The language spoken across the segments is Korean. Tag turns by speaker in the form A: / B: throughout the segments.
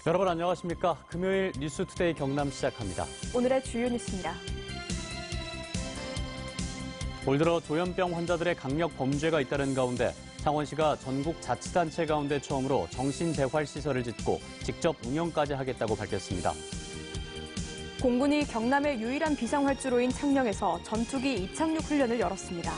A: 여러분 안녕하십니까? 금요일 뉴스투데이 경남 시작합니다.
B: 오늘의 주요 뉴스입니다.
A: 올 들어 조현병 환자들의 강력 범죄가 잇따른 가운데 창원시가 전국 자치단체 가운데 처음으로 정신재활시설을 짓고 직접 운영까지 하겠다고 밝혔습니다.
B: 공군이 경남의 유일한 비상활주로인 창녕에서 전투기 이착륙 훈련을 열었습니다.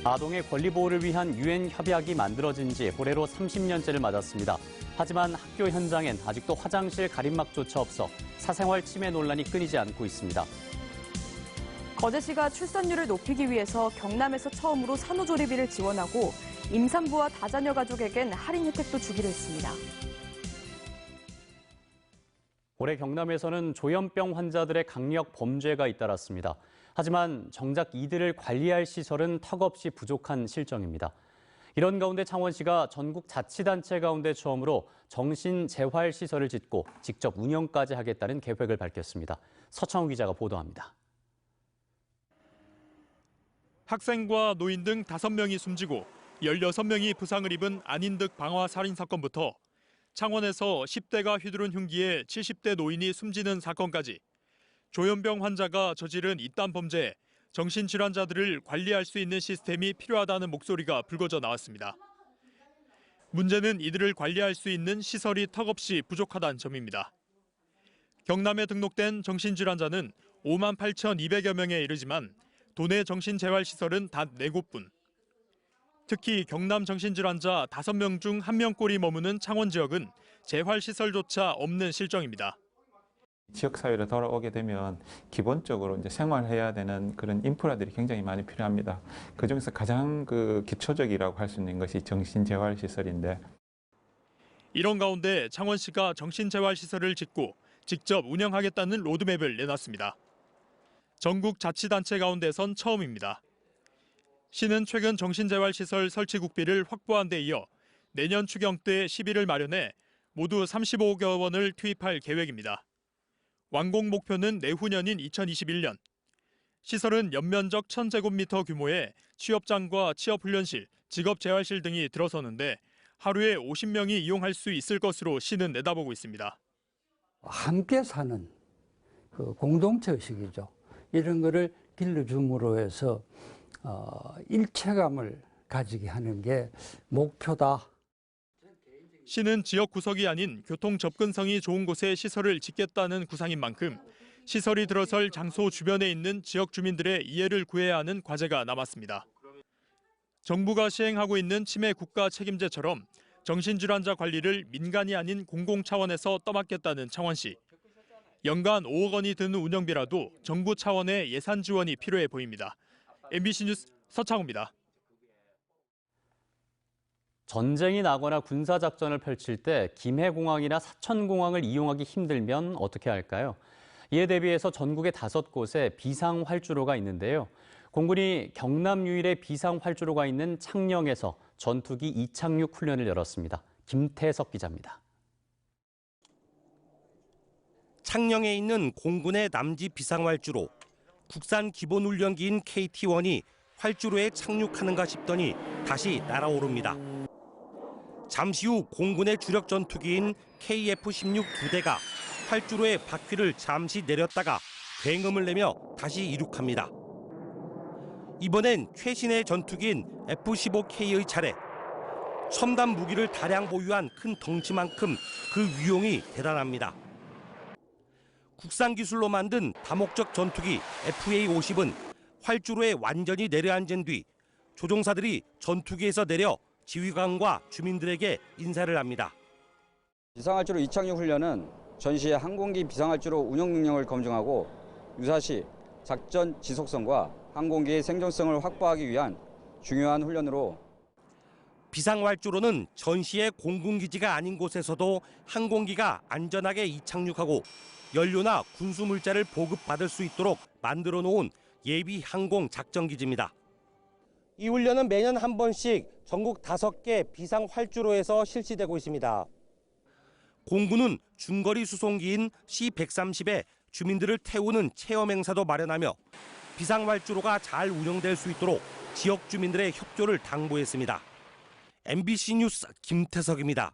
A: 아동의 권리 보호를 위한 유엔 협약이 만들어진 지 올해로 30년째를 맞았습니다. 하지만 학교 현장엔 아직도 화장실 가림막조차 없어 사생활 침해 논란이 끊이지 않고 있습니다.
B: 거제시가 출산율을 높이기 위해서 경남에서 처음으로 산후조리비를 지원하고 임산부와 다자녀 가족에겐 할인 혜택도 주기로 했습니다.
A: 올해 경남에서는 조현병 환자들의 강력 범죄가 잇따랐습니다. 하지만 정작 이들을 관리할 시설은 턱없이 부족한 실정입니다. 이런 가운데 창원시가 전국 자치단체 가운데 처음으로 정신재활시설을 짓고 직접 운영까지 하겠다는 계획을 밝혔습니다. 서창우 기자가 보도합니다.
C: 학생과 노인 등 5명이 숨지고 16명이 부상을 입은 안인득 방화 살인 사건부터 창원에서 10대가 휘두른 흉기에 70대 노인이 숨지는 사건까지 조현병 환자가 저지른 이딴 범죄에 정신질환자들을 관리할 수 있는 시스템이 필요하다는 목소리가 불거져 나왔습니다. 문제는 이들을 관리할 수 있는 시설이 턱없이 부족하다는 점입니다. 경남에 등록된 정신질환자는 58,200여 명에 이르지만 도내 정신재활시설은 단 4곳뿐. 특히 경남 정신질환자 5명 중 1명꼴이 머무는 창원 지역은 재활시설조차 없는 실정입니다.
D: 지역사회로 돌아오게 되면 기본적으로 이제 생활해야 되는 그런 인프라들이 굉장히 많이 필요합니다. 그중에서 가장 기초적이라고 할 수 있는 것이 정신재활시설인데.
C: 이런 가운데 창원시가 정신재활시설을 짓고 직접 운영하겠다는 로드맵을 내놨습니다. 전국 자치단체 가운데선 처음입니다. 시는 최근 정신재활시설 설치 국비를 확보한 데 이어 내년 추경 때 시비를 마련해 모두 35억 원을 투입할 계획입니다. 완공 목표는 내후년인 2021년. 시설은 연면적 1,000제곱미터 규모의 취업장과 취업훈련실, 직업재활실 등이 들어서는데 하루에 50명이 이용할 수 있을 것으로 시는 내다보고 있습니다.
E: 함께 사는 공동체 의식이죠. 이런 거를 길러줌으로 해서 일체감을 가지게 하는 게 목표다.
C: 시는 지역 구석이 아닌 교통 접근성이 좋은 곳에 시설을 짓겠다는 구상인 만큼 시설이 들어설 장소 주변에 있는 지역 주민들의 이해를 구해야 하는 과제가 남았습니다. 정부가 시행하고 있는 치매 국가 책임제처럼 정신질환자 관리를 민간이 아닌 공공 차원에서 떠맡겠다는 창원시. 연간 5억 원이 드는 운영비라도 정부 차원의 예산 지원이 필요해 보입니다. MBC 뉴스 서창우입니다.
A: 전쟁이 나거나 군사작전을 펼칠 때 김해공항이나 사천공항을 이용하기 힘들면 어떻게 할까요? 이에 대비해서 전국의 5곳에 비상활주로가 있는데요. 공군이 경남 유일의 비상활주로가 있는 창녕에서 전투기 이착륙 훈련을 열었습니다. 김태석 기자입니다.
F: 창녕에 있는 공군의 남지 비상활주로, 국산 기본훈련기인 KT-1이 활주로에 착륙하는가 싶더니 다시 날아오릅니다. 잠시 후 공군의 주력 전투기인 KF-16 2대가 활주로의 바퀴를 잠시 내렸다가 굉음을 내며 다시 이륙합니다. 이번엔 최신의 전투기인 F-15K의 차례. 첨단 무기를 다량 보유한 큰 덩치만큼 그 위용이 대단합니다. 국산 기술로 만든 다목적 전투기 FA-50은 활주로에 완전히 내려앉은 뒤 조종사들이 전투기에서 내려 지휘관과 주민들에게 인사를 합니다.
G: 비상활주로 이착륙 훈련은 전시의 항공기 비상활주로 운영 능력을 검증하고 유사시 작전 지속성과 항공기의 생존성을 확보하기 위한 중요한 훈련으로
F: 비상활주로는 전시의 공군기지가 아닌 곳에서도 항공기가 안전하게 이착륙하고 연료나 군수물자를 보급받을 수 있도록 만들어 놓은 예비 항공 작전기지입니다. 이 훈련은 매년 한 번씩 전국 5개 비상활주로에서 실시되고 있습니다. 공군은 중거리 수송기인 C-130에 주민들을 태우는 체험 행사도 마련하며 비상활주로가 잘 운영될 수 있도록 지역 주민들의 협조를 당부했습니다. MBC 뉴스 김태석입니다.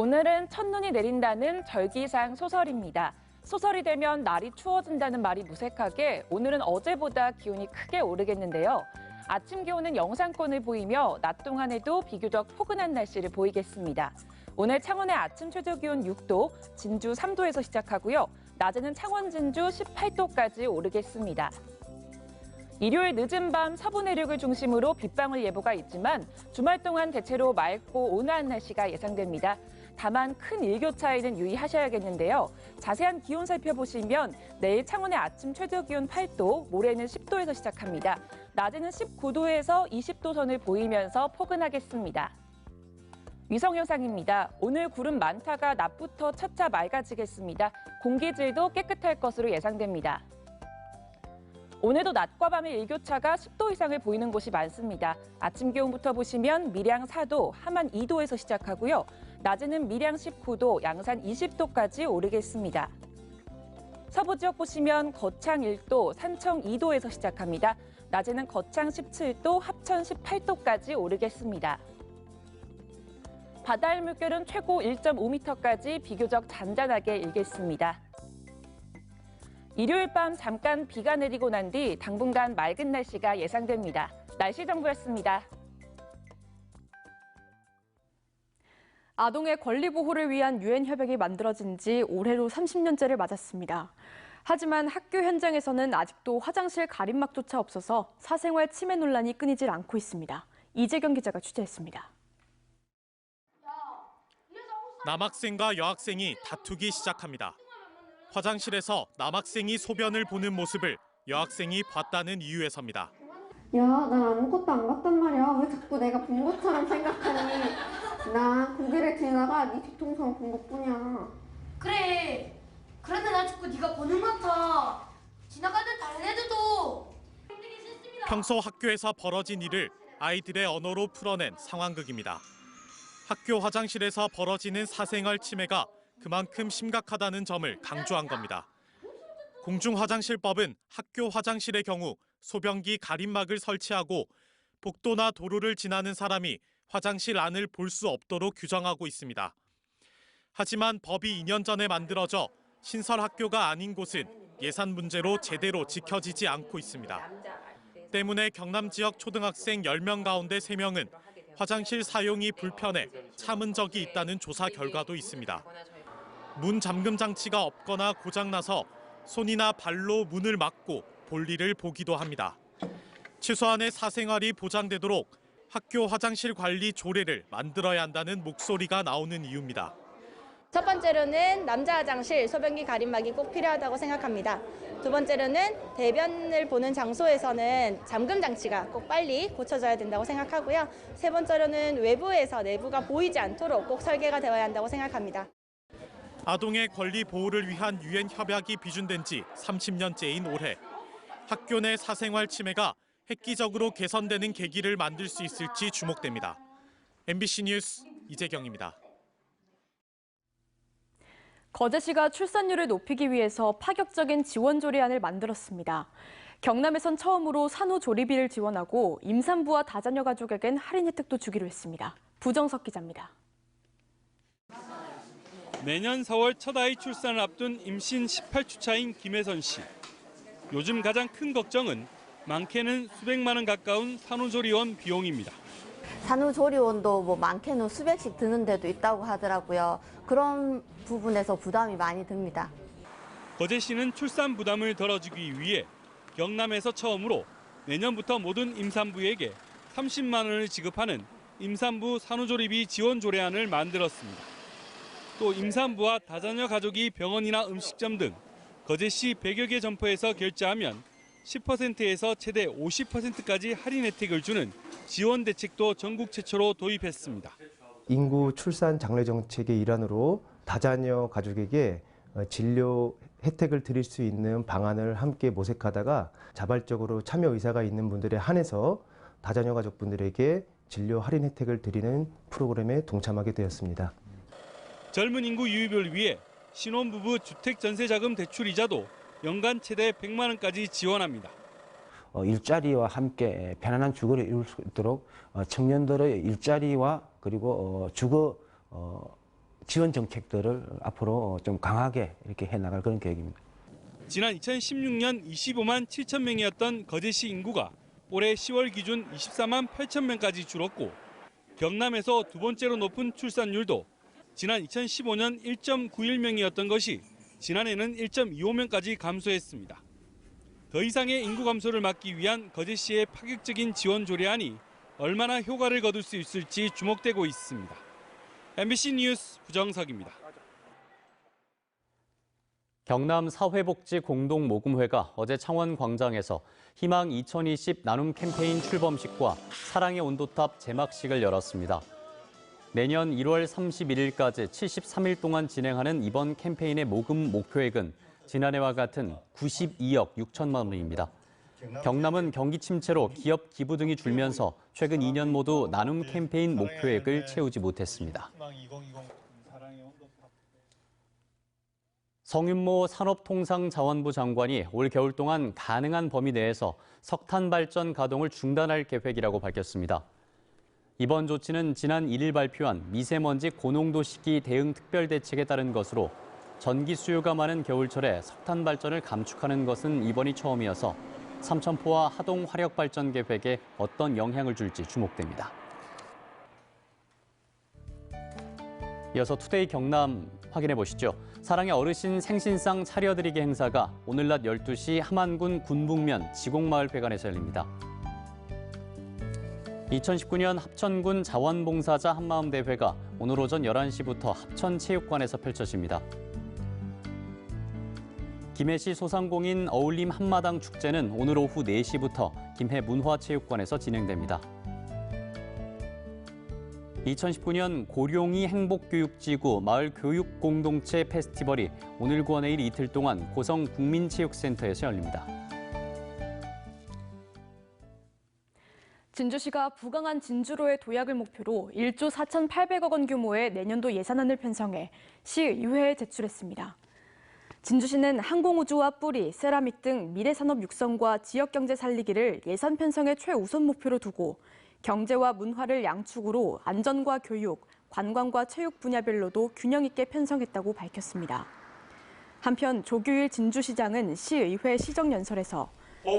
H: 오늘은 첫눈이 내린다는 절기상 소설입니다. 소설이 되면 날이 추워진다는 말이 무색하게 오늘은 어제보다 기온이 크게 오르겠는데요. 아침 기온은 영상권을 보이며 낮 동안에도 비교적 포근한 날씨를 보이겠습니다. 오늘 창원의 아침 최저 기온 6도, 진주 3도에서 시작하고요. 낮에는 창원, 진주 18도까지 오르겠습니다. 일요일 늦은 밤 서부 내륙을 중심으로 빗방울 예보가 있지만 주말 동안 대체로 맑고 온화한 날씨가 예상됩니다. 다만 큰 일교차에는 유의하셔야겠는데요. 자세한 기온 살펴보시면 내일 창원의 아침 최저 기온 8도, 모레는 10도에서 시작합니다. 낮에는 19도에서 20도 선을 보이면서 포근하겠습니다. 위성 영상입니다. 오늘 구름 많다가 낮부터 차차 맑아지겠습니다. 공기질도 깨끗할 것으로 예상됩니다. 오늘도 낮과 밤의 일교차가 10도 이상을 보이는 곳이 많습니다. 아침 기온부터 보시면 밀양 4도, 함안 2도에서 시작하고요. 낮에는 밀양 19도, 양산 20도까지 오르겠습니다. 서부 지역 보시면 거창 1도, 산청 2도에서 시작합니다. 낮에는 거창 17도, 합천 18도까지 오르겠습니다. 바다의 물결은 최고 1.5m까지 비교적 잔잔하게 일겠습니다. 일요일 밤 잠깐 비가 내리고 난 뒤 당분간 맑은 날씨가 예상됩니다. 날씨 정보였습니다.
B: 아동의 권리 보호를 위한 유엔 협약이 만들어진 지 올해로 30년째를 맞았습니다. 하지만 학교 현장에서는 아직도 화장실 가림막조차 없어서 사생활 침해 논란이 끊이질 않고 있습니다. 이재경 기자가 취재했습니다.
C: 남학생과 여학생이 다투기 시작합니다. 화장실에서 남학생이 소변을 보는 모습을 여학생이 봤다는 이유에서입니다.
I: 야, 난 아무것도 안 봤단 말이야. 왜 자꾸 내가 본 것처럼 생각하니? 난 고개를 들다가 네 뒤통수를 본 것뿐이야.
J: 그래. 그런데 나 자꾸 네가 보는 것 같아. 지나가는 다른 애들도.
C: 평소 학교에서 벌어진 일을 아이들의 언어로 풀어낸 상황극입니다. 학교 화장실에서 벌어지는 사생활 침해가 그만큼 심각하다는 점을 강조한 겁니다. 공중화장실법은 학교 화장실의 경우 소변기 가림막을 설치하고 복도나 도로를 지나는 사람이 화장실 안을 볼 수 없도록 규정하고 있습니다. 하지만 법이 2년 전에 만들어져 신설 학교가 아닌 곳은 예산 문제로 제대로 지켜지지 않고 있습니다. 때문에 경남 지역 초등학생 10명 가운데 3명은 화장실 사용이 불편해 참은 적이 있다는 조사 결과도 있습니다. 문 잠금 장치가 없거나 고장나서 손이나 발로 문을 막고 볼일을 보기도 합니다. 최소한의 사생활이 보장되도록 학교 화장실 관리 조례를 만들어야 한다는 목소리가 나오는 이유입니다.
K: 첫 번째로는 남자 화장실 소변기 가림막이 꼭 필요하다고 생각합니다. 두 번째로는 대변을 보는 장소에서는 잠금 장치가 꼭 빨리 고쳐져야 된다고 생각하고요. 세 번째로는 외부에서 내부가 보이지 않도록 꼭 설계가 되어야 한다고 생각합니다.
C: 아동의 권리 보호를 위한 유엔 협약이 비준된 지 30년째인 올해 학교 내 사생활 침해가 획기적으로 개선되는 계기를 만들 수 있을지 주목됩니다. MBC 뉴스 이재경입니다.
B: 거제시가 출산율을 높이기 위해서 파격적인 지원 조례안을 만들었습니다. 경남에선 처음으로 산후조리비를 지원하고 임산부와 다자녀 가족에겐 할인 혜택도 주기로 했습니다. 부정석 기자입니다.
L: 내년 4월 첫 아이 출산을 앞둔 임신 18주 차인 김혜선 씨. 요즘 가장 큰 걱정은 많게는 수백만 원 가까운 산후조리원 비용입니다.
M: 산후조리원도 많게는 수백씩 드는 데도 있다고 하더라고요. 그런 부분에서 부담이 많이 듭니다.
L: 거제시는 출산 부담을 덜어주기 위해 경남에서 처음으로 내년부터 모든 임산부에게 30만 원을 지급하는 임산부 산후조리비 지원 조례안을 만들었습니다. 또 임산부와 다자녀 가족이 병원이나 음식점 등 거제시 100여 개 점포에서 결제하면 10%에서 최대 50%까지 할인 혜택을 주는 지원 대책도 전국 최초로 도입했습니다.
N: 인구 출산 장려 정책의 일환으로 다자녀 가족에게 진료 혜택을 드릴 수 있는 방안을 함께 모색하다가 자발적으로 참여 의사가 있는 분들에 한해서 다자녀 가족분들에게 진료 할인 혜택을 드리는 프로그램에 동참하게 되었습니다.
L: 젊은 인구 유입을 위해 신혼부부 주택전세자금 대출이자도 연간 최대 100만 원까지 지원합니다.
O: 일자리와 함께 편안한 주거를 이룰 수 있도록 청년들의 일자리와 그리고 주거 지원 정책들을 앞으로 좀 강하게 이렇게 해나갈 그런 계획입니다.
L: 지난 2016년 25만 7천 명이었던 거제시 인구가 올해 10월 기준 24만 8천 명까지 줄었고 경남에서 두 번째로 높은 출산율도 지난 2015년 1.91명이었던 것이 지난해는 1.25명까지 감소했습니다. 더 이상의 인구 감소를 막기 위한 거제시의 파격적인 지원 조례안이 얼마나 효과를 거둘 수 있을지 주목되고 있습니다. MBC 뉴스 부정석입니다.
A: 경남 사회복지공동모금회가 어제 창원광장에서 희망 2020 나눔 캠페인 출범식과 사랑의 온도탑 제막식을 열었습니다. 내년 1월 31일까지 73일 동안 진행하는 이번 캠페인의 모금 목표액은 지난해와 같은 92억 6천만 원입니다. 경남은 경기 침체로 기업 기부 등이 줄면서 최근 2년 모두 나눔 캠페인 목표액을 채우지 못했습니다. 성윤모 산업통상자원부 장관이 올 겨울 동안 가능한 범위 내에서 석탄 발전 가동을 중단할 계획이라고 밝혔습니다. 이번 조치는 지난 1일 발표한 미세먼지 고농도 시기 대응 특별대책에 따른 것으로 전기 수요가 많은 겨울철에 석탄 발전을 감축하는 것은 이번이 처음이어서 삼천포와 하동 화력 발전 계획에 어떤 영향을 줄지 주목됩니다. 이어서 투데이 경남 확인해 보시죠. 사랑의 어르신 생신상 차려드리기 행사가 오늘 낮 12시 함안군 군북면 지곡마을회관에서 열립니다. 2019년 합천군 자원봉사자 한마음대회가 오늘 오전 11시부터 합천체육관에서 펼쳐집니다. 김해시 소상공인 어울림 한마당 축제는 오늘 오후 4시부터 김해 문화체육관에서 진행됩니다. 2019년 고룡이 행복교육지구 마을교육공동체 페스티벌이 오늘과 내일 이틀 동안 고성 국민체육센터에서 열립니다.
B: 진주시가 부강한 진주로의 도약을 목표로 1조 4,800억 원 규모의 내년도 예산안을 편성해 시의회에 제출했습니다. 진주시는 항공우주와 뿌리, 세라믹 등 미래산업 육성과 지역경제 살리기를 예산 편성의 최우선 목표로 두고 경제와 문화를 양축으로 안전과 교육, 관광과 체육 분야별로도 균형 있게 편성했다고 밝혔습니다. 한편 조규일 진주시장은 시의회 시정연설에서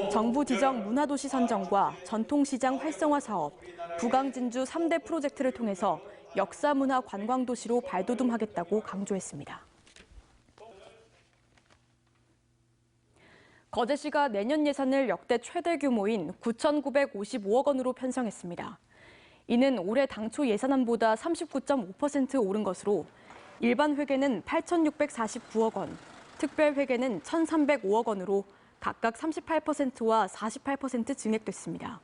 B: 정부 지정 문화도시 선정과 전통시장 활성화 사업, 부강진주 3대 프로젝트를 통해서 역사문화 관광도시로 발돋움하겠다고 강조했습니다. 거제시가 내년 예산을 역대 최대 규모인 9,955억 원으로 편성했습니다. 이는 올해 당초 예산안보다 39.5% 오른 것으로 일반 회계는 8,649억 원, 특별 회계는 1,305억 원으로 각각 38%와 48% 증액됐습니다.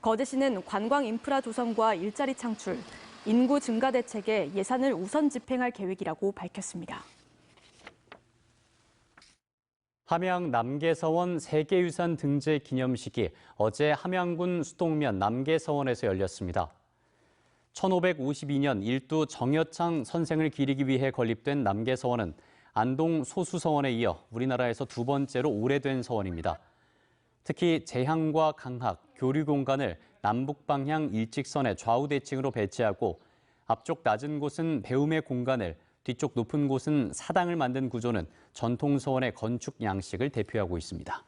B: 거제시는 관광 인프라 조성과 일자리 창출, 인구 증가 대책에 예산을 우선 집행할 계획이라고 밝혔습니다.
A: 함양 남계서원 세계유산 등재 기념식이 어제 함양군 수동면 남계서원에서 열렸습니다. 1552년 일두 정여창 선생을 기리기 위해 건립된 남계서원은 안동 소수서원에 이어 우리나라에서 두 번째로 오래된 서원입니다. 특히 제향과 강학, 교류 공간을 남북 방향 일직선의 좌우 대칭으로 배치하고 앞쪽 낮은 곳은 배움의 공간을, 뒤쪽 높은 곳은 사당을 만든 구조는 전통 서원의 건축 양식을 대표하고 있습니다.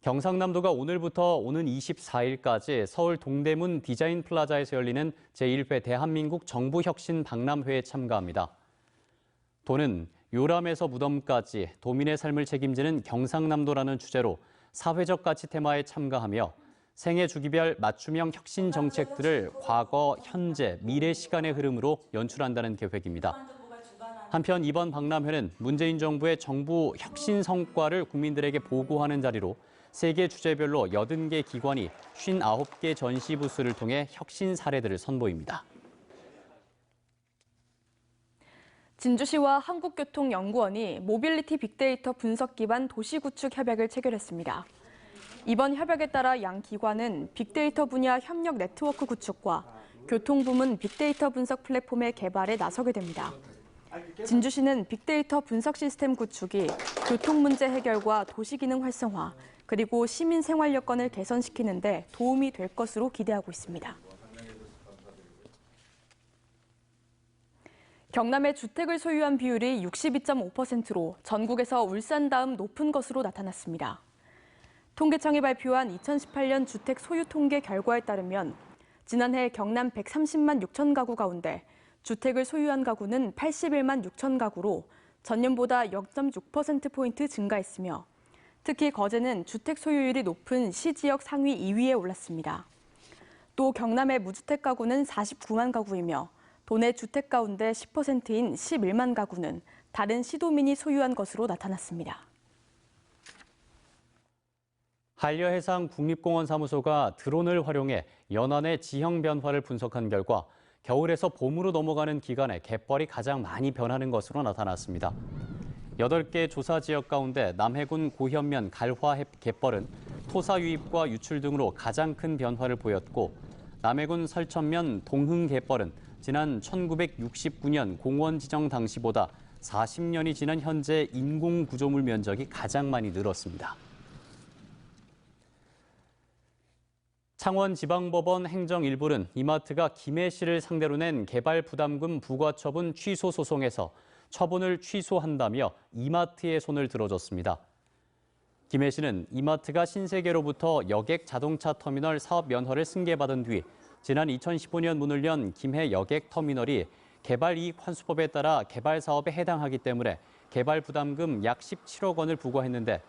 A: 경상남도가 오늘부터 오는 24일까지 서울 동대문 디자인 플라자에서 열리는 제1회 대한민국 정부혁신 박람회에 참가합니다. 도는 요람에서 무덤까지 도민의 삶을 책임지는 경상남도라는 주제로 사회적 가치 테마에 참가하며 생애 주기별 맞춤형 혁신 정책들을 과거, 현재, 미래 시간의 흐름으로 연출한다는 계획입니다. 한편 이번 박람회는 문재인 정부의 정부 혁신 성과를 국민들에게 보고하는 자리로 3개 주제별로 80개 기관이 59개 전시 부스를 통해 혁신 사례들을 선보입니다.
B: 진주시와 한국교통연구원이 모빌리티 빅데이터 분석 기반 도시구축 협약을 체결했습니다. 이번 협약에 따라 양 기관은 빅데이터 분야 협력 네트워크 구축과 교통부문 빅데이터 분석 플랫폼의 개발에 나서게 됩니다. 진주시는 빅데이터 분석 시스템 구축이 교통 문제 해결과 도시 기능 활성화, 그리고 시민 생활 여건을 개선시키는 데 도움이 될 것으로 기대하고 있습니다. 경남의 주택을 소유한 비율이 62.5%로 전국에서 울산 다음 높은 것으로 나타났습니다. 통계청이 발표한 2018년 주택 소유 통계 결과에 따르면 지난해 경남 130만 6천 가구 가운데 주택을 소유한 가구는 81만 6천 가구로 전년보다 0.6%포인트 증가했으며 특히 거제는 주택 소유율이 높은 시지역 상위 2위에 올랐습니다. 또 경남의 무주택 가구는 49만 가구이며 도내 주택 가운데 10%인 11만 가구는 다른 시도민이 소유한 것으로 나타났습니다.
A: 한려해상 국립공원사무소가 드론을 활용해 연안의 지형 변화를 분석한 결과 겨울에서 봄으로 넘어가는 기간에 갯벌이 가장 많이 변하는 것으로 나타났습니다. 8개 조사 지역 가운데 남해군 고현면 갈화 갯벌은 토사 유입과 유출 등으로 가장 큰 변화를 보였고 남해군 설천면 동흥 갯벌은 지난 1969년 공원 지정 당시보다 40년이 지난 현재 인공 구조물 면적이 가장 많이 늘었습니다. 창원지방법원 행정 1부는 이마트가 김해 씨를 상대로 낸 개발 부담금 부과 처분 취소 소송에서 처분을 취소한다며 이마트의 손을 들어줬습니다. 김해 씨는 이마트가 신세계로부터 여객 자동차 터미널 사업 면허를 승계받은 뒤 지난 2015년 문을 연 김해 여객 터미널이 개발이익환수법에 따라 개발 사업에 해당하기 때문에 개발 부담금 약 17억 원을 부과했는데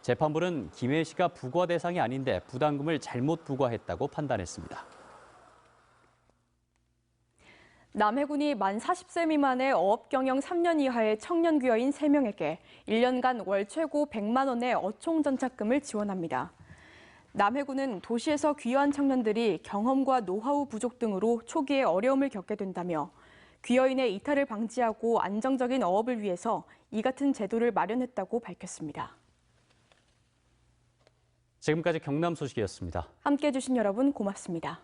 A: 재판부는 김해 씨가 부과 대상이 아닌데 부담금을 잘못 부과했다고 판단했습니다.
B: 남해군이 만 40세 미만의 어업 경영 3년 이하의 청년 귀여인 3명에게 1년간 월 최고 100만 원의 어총 전착금을 지원합니다. 남해군은 도시에서 귀화한 청년들이 경험과 노하우 부족 등으로 초기에 어려움을 겪게 된다며 귀여인의 이탈을 방지하고 안정적인 어업을 위해서 이 같은 제도를 마련했다고 밝혔습니다.
A: 지금까지 경남 소식이었습니다.
B: 함께해 주신 여러분 고맙습니다.